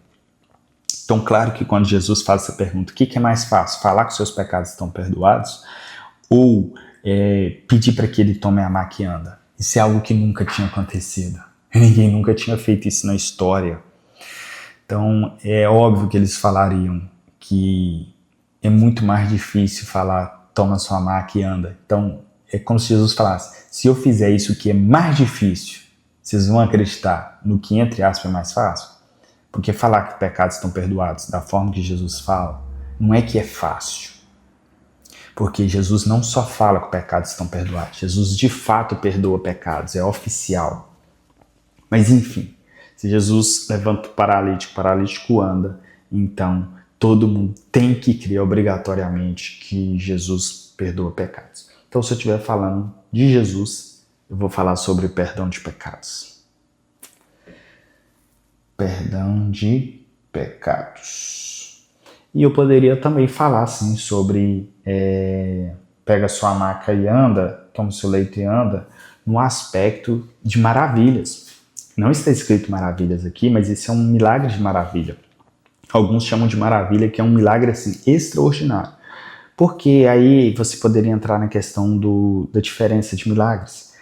S1: Então, claro que quando Jesus faz essa pergunta, o que é mais fácil? Falar que seus pecados estão perdoados ou pedir para que ele tome a maca e anda? Isso é algo que nunca tinha acontecido. Ninguém nunca tinha feito isso na história. Então, é óbvio que eles falariam que é muito mais difícil falar, toma sua maca e anda. Então, é como se Jesus falasse, se eu fizer isso que é mais difícil, vocês vão acreditar no que, entre aspas, é mais fácil? Porque falar que pecados estão perdoados da forma que Jesus fala, não é que é fácil. Porque Jesus não só fala que pecados estão perdoados, Jesus de fato perdoa pecados, é oficial. Mas enfim, se Jesus levanta o paralítico anda, então todo mundo tem que crer obrigatoriamente que Jesus perdoa pecados. Então, se eu estiver falando de Jesus, eu vou falar sobre perdão de pecados. Perdão de pecados. E eu poderia também falar assim, sobre pega sua maca e anda, toma seu leito e anda, no aspecto de maravilhas. Não está escrito maravilhas aqui, mas esse é um milagre de maravilha. Alguns chamam de maravilha, que é um milagre assim, extraordinário. Porque aí você poderia entrar na questão da diferença de milagres.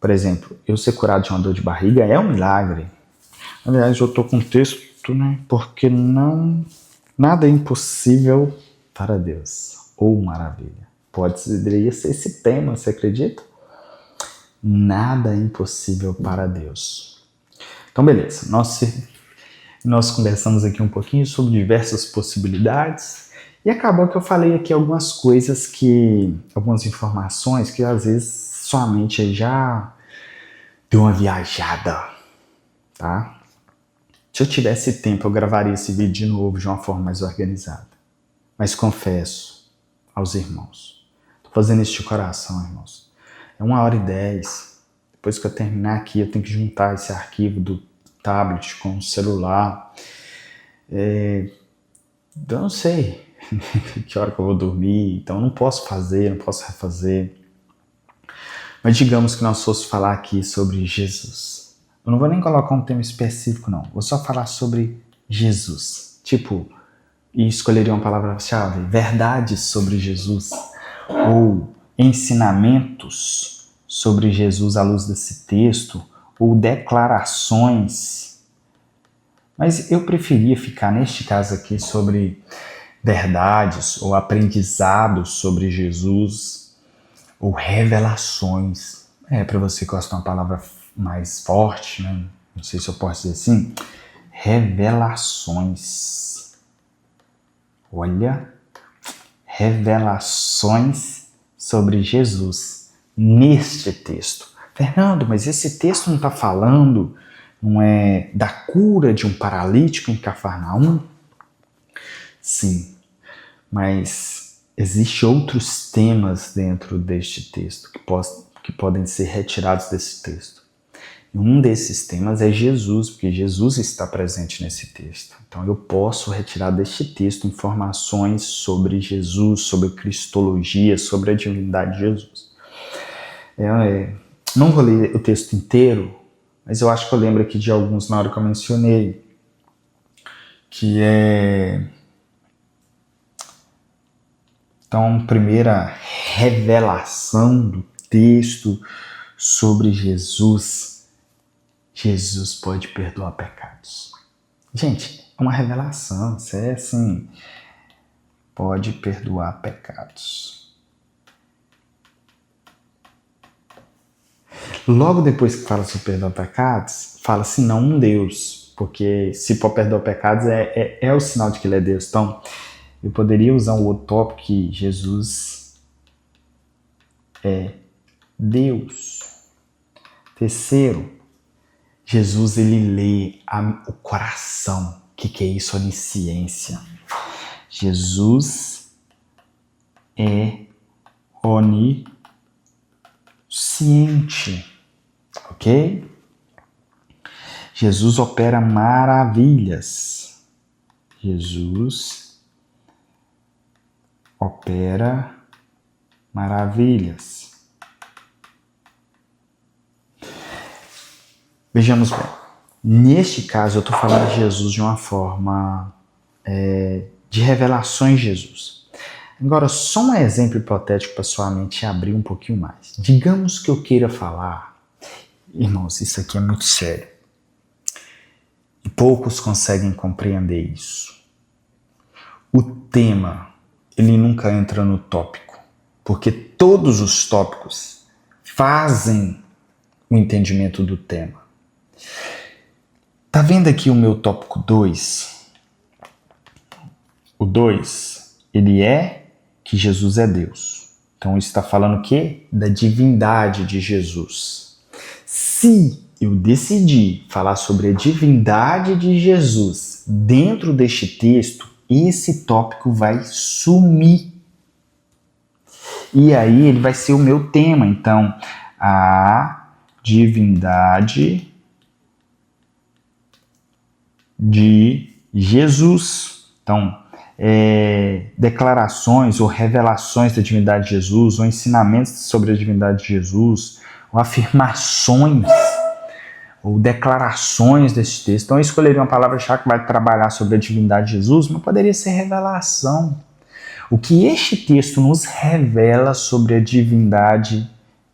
S1: Por exemplo, eu ser curado de uma dor de barriga é um milagre. Aliás, eu estou com um texto, né? Porque nada é impossível para Deus. Ou maravilha. Poderia ser esse tema, você acredita? Nada é impossível para Deus. Então, beleza. Nós conversamos aqui um pouquinho sobre diversas possibilidades. E acabou que eu falei aqui algumas informações que às vezes sua mente já deu uma viajada, tá? Se eu tivesse tempo, eu gravaria esse vídeo de novo de uma forma mais organizada. Mas confesso aos irmãos, tô fazendo isso de coração, irmãos. É 1h10. Depois que eu terminar aqui, eu tenho que juntar esse arquivo do tablet com o celular. Eu não sei que hora que eu vou dormir, então eu não posso refazer. Mas digamos que nós fosse falar aqui sobre Jesus. Eu não vou nem colocar um tema específico, não. Vou só falar sobre Jesus. E escolheria uma palavra-chave, verdades sobre Jesus. Ou ensinamentos sobre Jesus à luz desse texto. Ou declarações. Mas eu preferia ficar, neste caso aqui, sobre verdades ou aprendizados sobre Jesus ou revelações. Para você que gosta de uma palavra mais forte, né? Não sei se eu posso dizer assim. Revelações. Olha, revelações sobre Jesus neste texto. Fernando, mas esse texto não está falando, não é da cura de um paralítico em Cafarnaum? Sim, mas existem outros temas dentro deste texto que podem ser retirados desse texto. E um desses temas é Jesus, porque Jesus está presente nesse texto. Então eu posso retirar deste texto informações sobre Jesus, sobre cristologia, sobre a divindade de Jesus. Não vou ler o texto inteiro, mas eu acho que eu lembro aqui de alguns na hora que eu mencionei, que é... Então, primeira revelação do texto sobre Jesus. Jesus pode perdoar pecados. Gente, é uma revelação, isso é assim, pode perdoar pecados. Logo depois que fala sobre perdoar pecados, fala assim, não um Deus. porque se for perdoar pecados é o sinal de que ele é Deus. Então, eu poderia usar um outro tópico que Jesus é Deus. Terceiro, Jesus ele lê o coração. O que é isso? Onisciência. Jesus é onisciente, ok? Jesus opera maravilhas. Jesus opera maravilhas. Vejamos bem. Neste caso, eu estou falando de Jesus de uma forma de revelações de Jesus. Agora, só um exemplo hipotético para sua mente abrir um pouquinho mais. Digamos que eu queira falar, irmãos, isso aqui é muito sério. E poucos conseguem compreender isso. O tema, ele nunca entra no tópico, porque todos os tópicos fazem o entendimento do tema. Tá vendo aqui o meu tópico 2? O 2, ele é que Jesus é Deus. Então isso está falando o quê? Da divindade de Jesus. Se eu decidir falar sobre a divindade de Jesus dentro deste texto, esse tópico vai sumir. E aí ele vai ser o meu tema. Então, a divindade de Jesus. Então, declarações ou revelações da divindade de Jesus, ou ensinamentos sobre a divindade de Jesus, ou afirmações, ou declarações desse texto. Então eu escolheria uma palavra-chave que vai trabalhar sobre a divindade de Jesus, mas poderia ser revelação. O que este texto nos revela sobre a divindade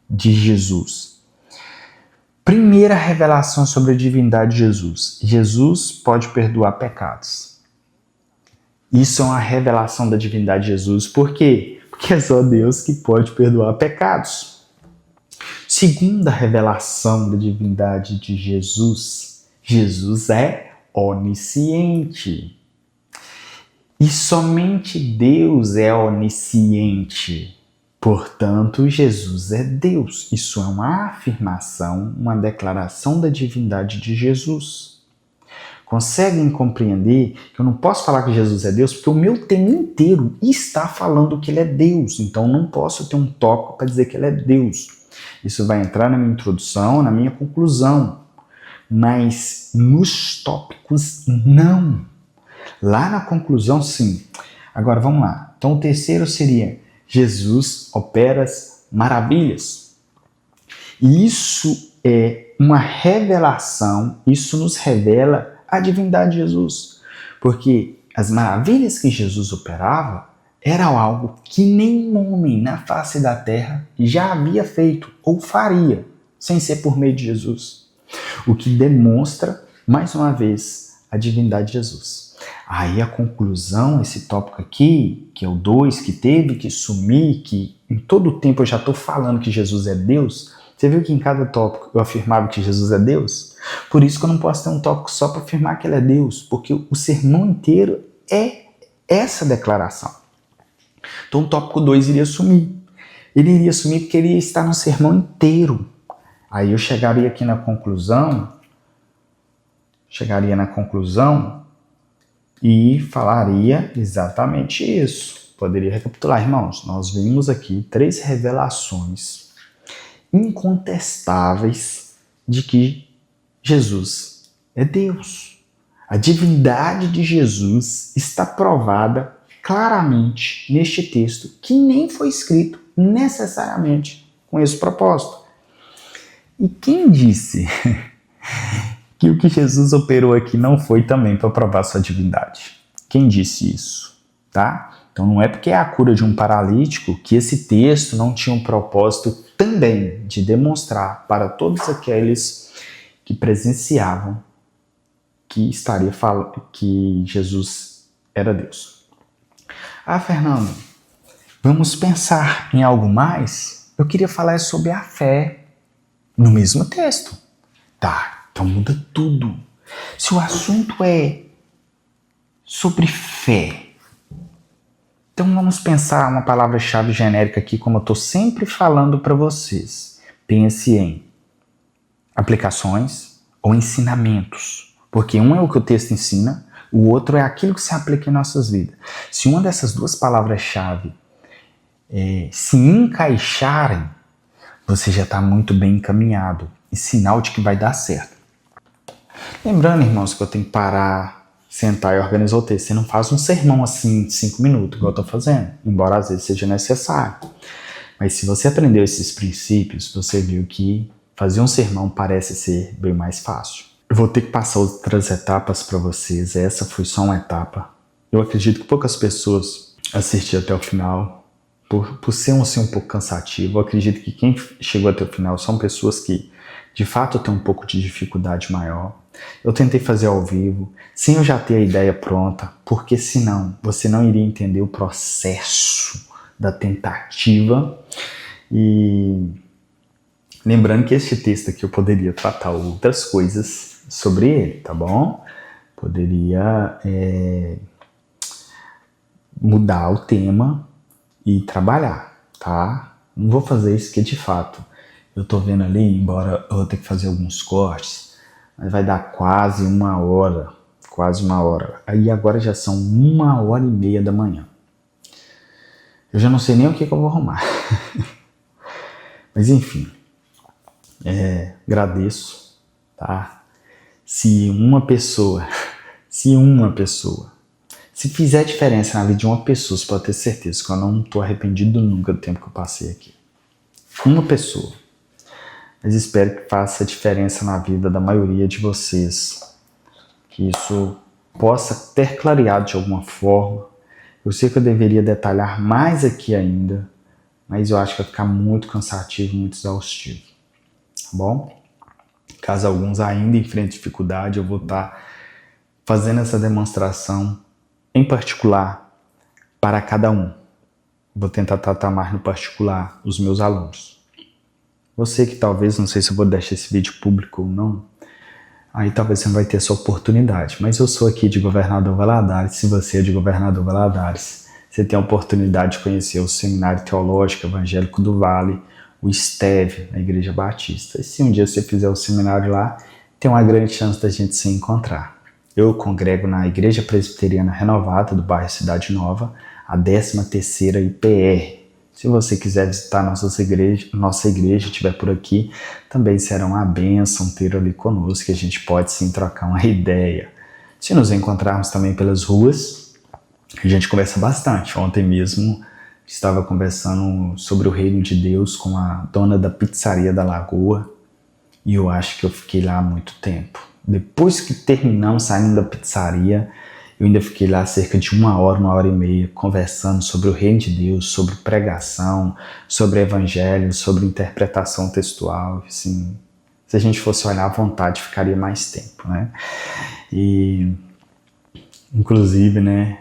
S1: de Jesus? Primeira revelação sobre a divindade de Jesus. Jesus pode perdoar pecados. Isso é uma revelação da divindade de Jesus. Por quê? Porque é só Deus que pode perdoar pecados. Segunda revelação da divindade de Jesus. Jesus é onisciente. E somente Deus é onisciente. Portanto, Jesus é Deus. Isso é uma afirmação, uma declaração da divindade de Jesus. Conseguem compreender que eu não posso falar que Jesus é Deus porque o meu tema inteiro está falando que ele é Deus. Então, não posso ter um tópico para dizer que ele é Deus. Isso vai entrar na minha introdução, na minha conclusão. Mas nos tópicos, não. Lá na conclusão, sim. Agora, vamos lá. Então, o terceiro seria Jesus opera maravilhas. E isso é uma revelação, isso nos revela a divindade de Jesus. Porque as maravilhas que Jesus operava era algo que nenhum homem na face da terra já havia feito ou faria, sem ser por meio de Jesus. O que demonstra, mais uma vez, a divindade de Jesus. Aí a conclusão, esse tópico aqui, que é o 2, que teve que sumir, que em todo o tempo eu já estou falando que Jesus é Deus. Você viu que em cada tópico eu afirmava que Jesus é Deus? Por isso que eu não posso ter um tópico só para afirmar que ele é Deus, porque o sermão inteiro é essa declaração. Então o tópico 2 iria sumir. Ele iria sumir porque ele ia estar no sermão inteiro. Aí eu chegaria aqui na conclusão, e falaria exatamente isso. Poderia recapitular, irmãos. Nós vimos aqui 3 revelações incontestáveis de que Jesus é Deus. A divindade de Jesus está provada claramente neste texto, que nem foi escrito necessariamente com esse propósito. E quem disse que o que Jesus operou aqui não foi também para provar sua divindade? Quem disse isso? Tá? Então não é porque é a cura de um paralítico que esse texto não tinha um propósito também de demonstrar para todos aqueles que presenciavam que estaria falando que Jesus era Deus. Ah, Fernando, vamos pensar em algo mais? Eu queria falar sobre a fé no mesmo texto. Tá, então muda tudo. Se o assunto é sobre fé, então vamos pensar uma palavra-chave genérica aqui, como eu estou sempre falando para vocês. Pense em aplicações ou ensinamentos, porque um é o que o texto ensina, o outro é aquilo que se aplica em nossas vidas. Se uma dessas duas palavras-chave se encaixarem, você já está muito bem encaminhado e sinal de que vai dar certo. Lembrando, irmãos, que eu tenho que parar, sentar e organizar o texto. Você não faz um sermão assim de 5 minutos, igual eu estou fazendo, embora às vezes seja necessário. Mas se você aprendeu esses princípios, você viu que fazer um sermão parece ser bem mais fácil. Eu vou ter que passar outras etapas para vocês. Essa foi só uma etapa. Eu acredito que poucas pessoas assistiram até o final. Por ser um pouco cansativo, eu acredito que quem chegou até o final são pessoas que, de fato, têm um pouco de dificuldade maior. Eu tentei fazer ao vivo, sem eu já ter a ideia pronta, porque senão você não iria entender o processo da tentativa. E lembrando que este texto aqui eu poderia tratar outras coisas sobre ele, tá bom? Poderia mudar o tema e trabalhar, tá? Não vou fazer isso porque, de fato, eu tô vendo ali, embora eu vou ter que fazer alguns cortes, mas vai dar quase uma hora. Aí agora já são 1h30 da manhã. Eu já não sei nem o que eu vou arrumar. Mas enfim, agradeço, tá? Se fizer diferença na vida de uma pessoa, você pode ter certeza que eu não estou arrependido nunca do tempo que eu passei aqui. Uma pessoa. Mas espero que faça diferença na vida da maioria de vocês. Que isso possa ter clareado de alguma forma. Eu sei que eu deveria detalhar mais aqui ainda, mas eu acho que vai ficar muito cansativo, muito exaustivo. Tá bom? Caso alguns ainda enfrentem dificuldade, eu vou estar fazendo essa demonstração em particular para cada um. Vou tentar tratar mais no particular os meus alunos. Você que talvez, não sei se eu vou deixar esse vídeo público ou não, aí talvez você não vai ter essa oportunidade. Mas eu sou aqui de Governador Valadares. Se você é de Governador Valadares, você tem a oportunidade de conhecer o Seminário Teológico Evangélico do Vale, o STEV, na Igreja Batista. E se um dia você fizer o seminário lá, tem uma grande chance da gente se encontrar. Eu congrego na Igreja Presbiteriana Renovada do bairro Cidade Nova, a 13ª IPR. Se você quiser visitar nossa igreja, estiver por aqui, também será uma bênção ter ali conosco, que a gente pode sim trocar uma ideia. Se nos encontrarmos também pelas ruas, a gente conversa bastante. Ontem mesmo estava conversando sobre o reino de Deus com a dona da pizzaria da Lagoa, e eu acho que eu fiquei lá há muito tempo. Depois que terminamos saindo da pizzaria, eu ainda fiquei lá cerca de 1h30, conversando sobre o reino de Deus, sobre pregação, sobre evangelho, sobre interpretação textual. Assim, se a gente fosse olhar à vontade, ficaria mais tempo, né? E, inclusive, né,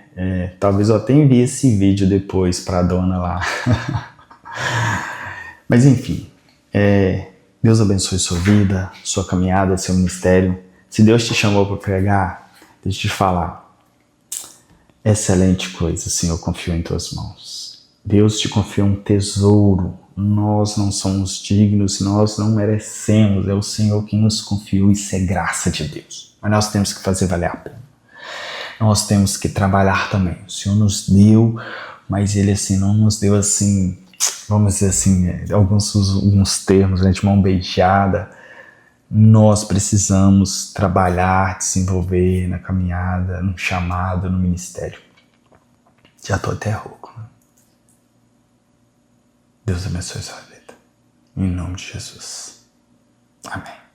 S1: talvez eu até envie esse vídeo depois para a dona lá. Mas enfim, Deus abençoe sua vida, sua caminhada, seu ministério. Se Deus te chamou para pregar, deixa eu te falar. Excelente coisa, Senhor, confio em tuas mãos. Deus te confiou um tesouro. Nós não somos dignos, nós não merecemos. É o Senhor que nos confiou, isso é graça de Deus. Mas nós temos que fazer valer a pena. Nós temos que trabalhar também. O Senhor nos deu, mas Ele assim não nos deu assim, vamos dizer assim, alguns termos, né, de mão beijada. Nós precisamos trabalhar, desenvolver na caminhada, no chamado, no ministério. Já estou até rouco. Deus abençoe sua vida. Em nome de Jesus. Amém.